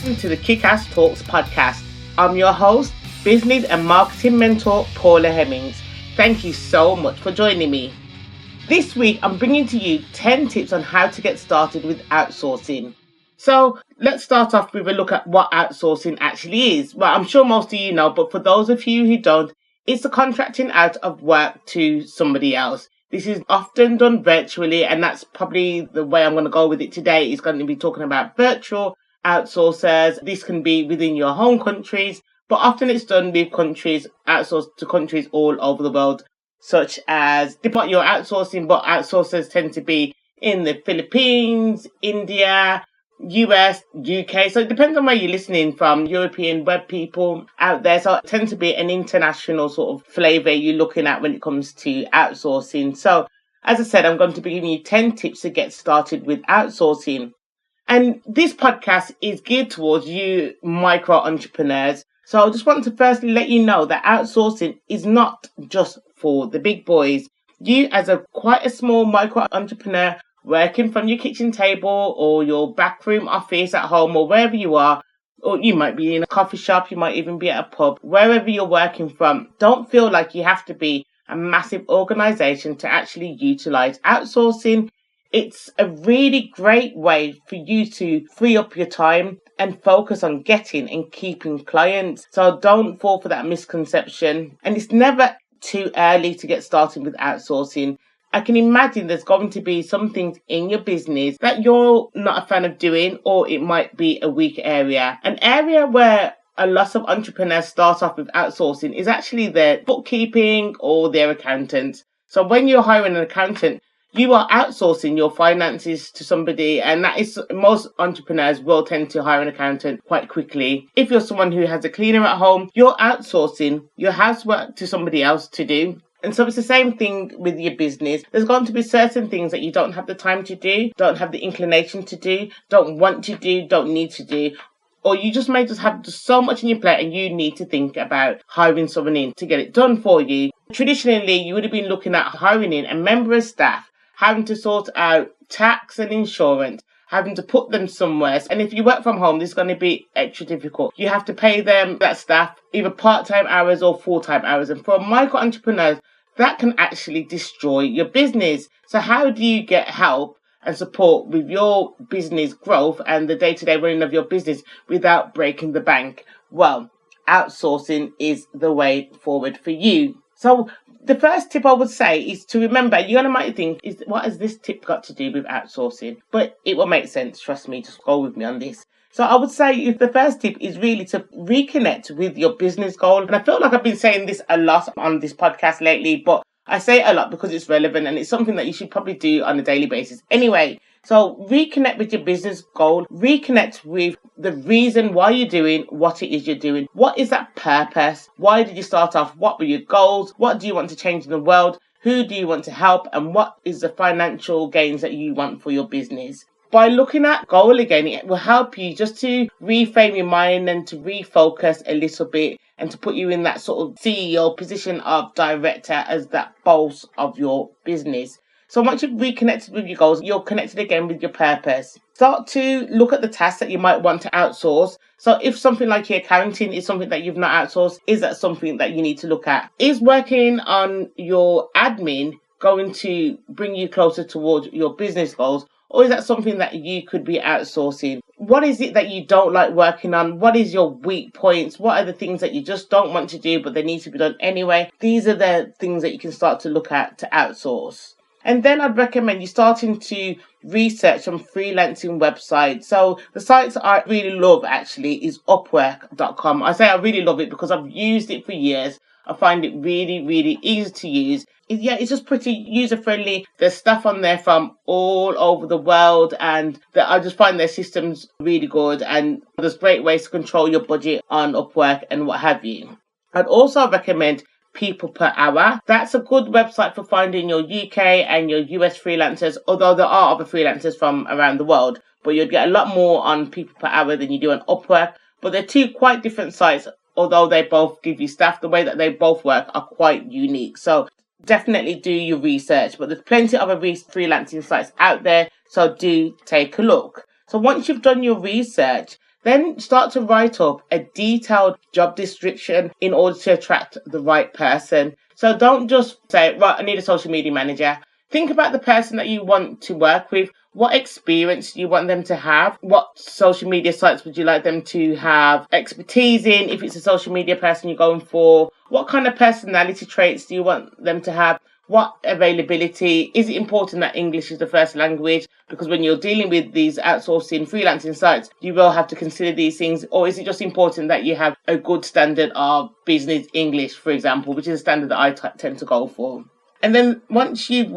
Welcome to the Kick-Ass Talks podcast. I'm your host, business and marketing mentor, Paula Hemmings. Thank you so much for joining me. This week, I'm bringing to you 10 tips on how to get started with outsourcing. So let's start off with a look at what outsourcing actually is. Well, I'm sure most of you know, but for those of you who don't, it's the contracting out of work to somebody else. This is often done virtually, and that's probably the way I'm going to go with it today. Is going to be talking about virtual outsourcers. This can be within your home countries, but often it's done with countries, outsourced to countries all over the world, such as what you're outsourcing, but outsourcers tend to be in the Philippines, India, US, UK. So it depends on where you're listening from, European web people out there. So it tends to be an international sort of flavor you're looking at when it comes to outsourcing. So as I said, I'm going to be giving you 10 tips to get started with outsourcing. And this podcast is geared towards you micro entrepreneurs. So I just want to firstly let you know that outsourcing is not just for the big boys. You as quite a small micro entrepreneur working from your kitchen table or your backroom office at home or wherever you are, or you might be in a coffee shop, you might even be at a pub, wherever you're working from, don't feel like you have to be a massive organization to actually utilize outsourcing. It's a really great way for you to free up your time and focus on getting and keeping clients. So don't fall for that misconception. And it's never too early to get started with outsourcing. I can imagine there's going to be some things in your business that you're not a fan of doing, or it might be a weak area. An area where a lot of entrepreneurs start off with outsourcing is actually their bookkeeping or their accountants. So when you're hiring an accountant, you are outsourcing your finances to somebody, and that is most entrepreneurs will tend to hire an accountant quite quickly. If you're someone who has a cleaner at home, you're outsourcing your housework to somebody else to do. And so it's the same thing with your business. There's going to be certain things that you don't have the time to do, don't have the inclination to do, don't want to do, don't need to do, or you just may just have so much on your plate and you need to think about hiring someone in to get it done for you. Traditionally, you would have been looking at hiring in a member of staff, having to sort out tax and insurance, having to put them somewhere. And if you work from home, this is going to be extra difficult. You have to pay them, that staff, either part-time hours or full-time hours. And for a micro-entrepreneur, that can actually destroy your business. So how do you get help and support with your business growth and the day-to-day running of your business without breaking the bank? Well, outsourcing is the way forward for you. So the first tip I would say is to remember, you're going to might think, what has this tip got to do with outsourcing? But it will make sense, trust me, just go with me on this. So I would say if the first tip is really to reconnect with your business goal. And I feel like I've been saying this a lot on this podcast lately, but I say it a lot because it's relevant and it's something that you should probably do on a daily basis. Anyway, so reconnect with your business goal, reconnect with the reason why you're doing what it is you're doing. What is that purpose? Why did you start off? What were your goals? What do you want to change in the world? Who do you want to help? And what is the financial gains that you want for your business? By looking at goal again, it will help you just to reframe your mind and to refocus a little bit and to put you in that sort of CEO position of director as that boss of your business. So once you've reconnected with your goals, you're connected again with your purpose. Start to look at the tasks that you might want to outsource. So if something like your accounting is something that you've not outsourced, is that something that you need to look at? Is working on your admin going to bring you closer towards your business goals? Or is that something that you could be outsourcing? What is it that you don't like working on? What is your weak points? What are the things that you just don't want to do, but they need to be done anyway? These are the things that you can start to look at to outsource. And then I'd recommend you starting to research on freelancing websites. So the sites I really love actually is Upwork.com. I say I really love it because I've used it for years. I find it really, really easy to use. It's just pretty user-friendly. There's stuff on there from all over the world, and I just find their systems really good, and there's great ways to control your budget on Upwork and what have you. I'd also recommend People Per Hour. That's a good website for finding your UK and your US freelancers, although there are other freelancers from around the world, but you'd get a lot more on People Per Hour than you do on Upwork. But they're two quite different sites, although they both give you staff. The way that they both work are quite unique. So definitely do your research, but there's plenty of other freelancing sites out there, so do take a look. So once you've done your research, Then start to write up a detailed job description in order to attract the right person. So don't just say, right, I need a social media manager. Think about the person that you want to work with. What experience do you want them to have? What social media sites would you like them to have expertise in? If it's a social media person you're going for, what kind of personality traits do you want them to have? What availability? Is it important that English is the first language? Because when you're dealing with these outsourcing, freelancing sites, you will have to consider these things. Or is it just important that you have a good standard of business English, for example, which is a standard that I tend to go for. And then once you've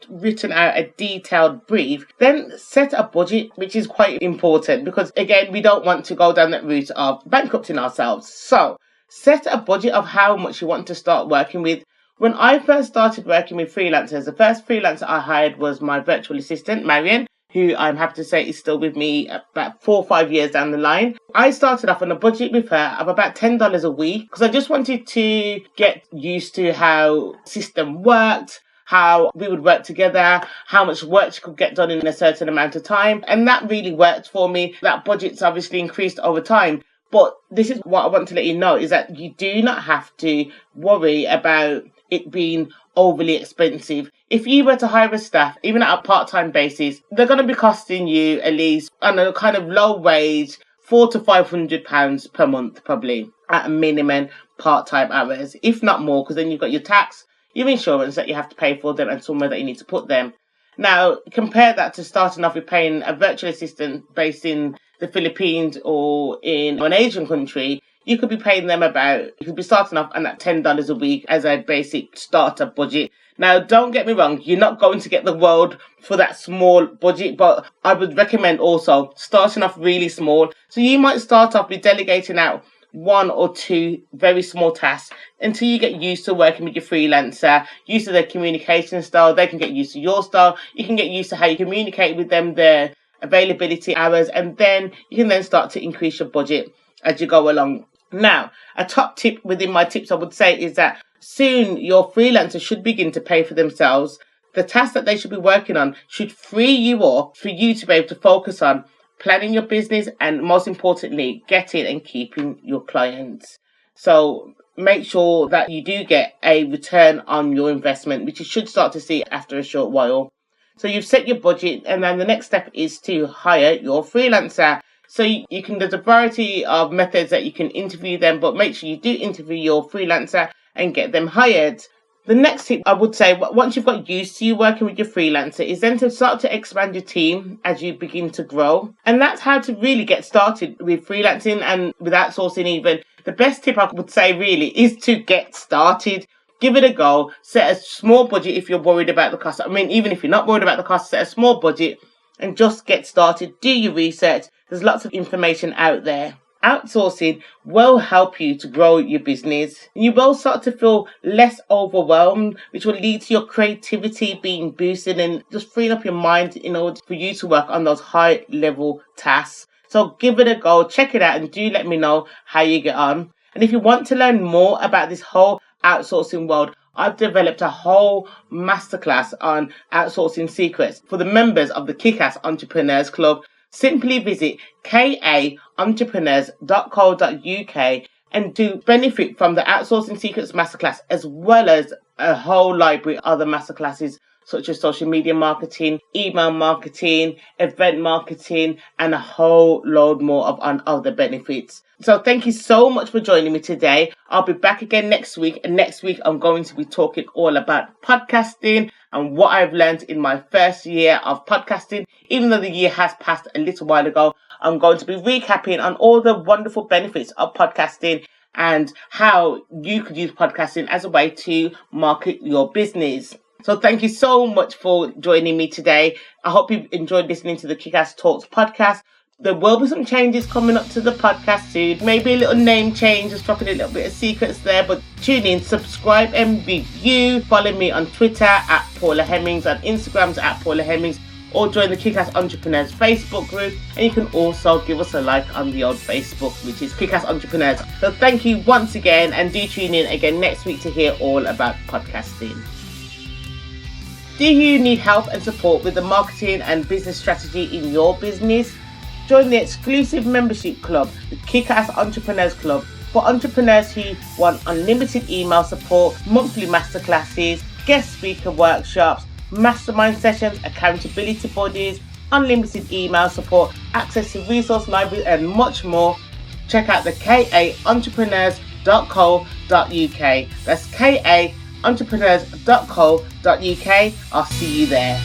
written out a detailed brief, then set a budget, which is quite important because, again, we don't want to go down that route of bankrupting ourselves. So set a budget of how much you want to start working with. When I first started working with freelancers, the first freelancer I hired was my virtual assistant, Marion, who I'm happy to say is still with me about 4 or 5 years down the line. I started off on a budget with her of about $10 a week because I just wanted to get used to how the system worked, how we would work together, how much work she could get done in a certain amount of time. And that really worked for me. That budget's obviously increased over time. But this is what I want to let you know, is that you do not have to worry about it being overly expensive. If you were to hire a staff, even at a part-time basis, they're going to be costing you at least on a kind of low wage, £400 to £500 per month, probably at a minimum part-time hours, if not more, because then you've got your tax, your insurance that you have to pay for them and somewhere that you need to put them. Now, compare that to starting off with paying a virtual assistant based in the Philippines or in an Asian country. You could be paying them you could be starting off on that $10 a week as a basic starter budget. Now, don't get me wrong, you're not going to get the world for that small budget, but I would recommend also starting off really small. So you might start off with delegating out 1 or 2 very small tasks until you get used to working with your freelancer, used to their communication style. They can get used to your style. You can get used to how you communicate with them, their availability hours, and then you can then start to increase your budget as you go along. Now, a top tip within my tips I would say is that soon your freelancer should begin to pay for themselves. The tasks that they should be working on should free you up for you to be able to focus on planning your business and, most importantly, getting and keeping your clients. So make sure that you do get a return on your investment, which you should start to see after a short while. So you've set your budget, and then the next step is to hire your freelancer. So there's a variety of methods that you can interview them, but make sure you do interview your freelancer and get them hired. The next tip I would say, once you've got used to you working with your freelancer, is then to start to expand your team as you begin to grow. And that's how to really get started with freelancing and with outsourcing even. The best tip I would say really is to get started. Give it a go. Set a small budget if you're worried about the cost. I mean, even if you're not worried about the cost, set a small budget and just get started. Do your research. There's lots of information out there. Outsourcing will help you to grow your business. You will start to feel less overwhelmed, which will lead to your creativity being boosted and just freeing up your mind in order for you to work on those high level tasks. So give it a go, check it out, and do let me know how you get on. And if you want to learn more about this whole outsourcing world, I've developed a whole masterclass on outsourcing secrets for the members of the Kick-Ass Entrepreneurs Club. Simply visit kaentrepreneurs.co.uk and to benefit from the Outsourcing Secrets Masterclass, as well as a whole library of other masterclasses such as social media marketing, email marketing, event marketing, and a whole load more of other benefits. So thank you so much for joining me today. I'll be back again next week. And next week, I'm going to be talking all about podcasting and what I've learned in my first year of podcasting. Even though the year has passed a little while ago, I'm going to be recapping on all the wonderful benefits of podcasting and how you could use podcasting as a way to market your business. So thank you so much for joining me today. I hope you've enjoyed listening to the Kick-Ass Talks podcast. There will be some changes coming up to the podcast soon. Maybe a little name change, just dropping a little bit of secrets there. But tune in, subscribe and review. Follow me on Twitter at Paula Hemmings, on Instagram at Paula Hemmings, or join the Kick-Ass Entrepreneurs Facebook group. And you can also give us a like on the old Facebook, which is Kick-Ass Entrepreneurs. So thank you once again, and do tune in again next week to hear all about podcasting. Do you need help and support with the marketing and business strategy in your business? Join the exclusive membership club, the Kick-Ass Entrepreneurs Club, for entrepreneurs who want unlimited email support, monthly masterclasses, guest speaker workshops, mastermind sessions, accountability bodies, unlimited email support, access to resource libraries, and much more. Check out the kaentrepreneurs.co.uk. That's kaentrepreneurs.co.uk. I'll see you there.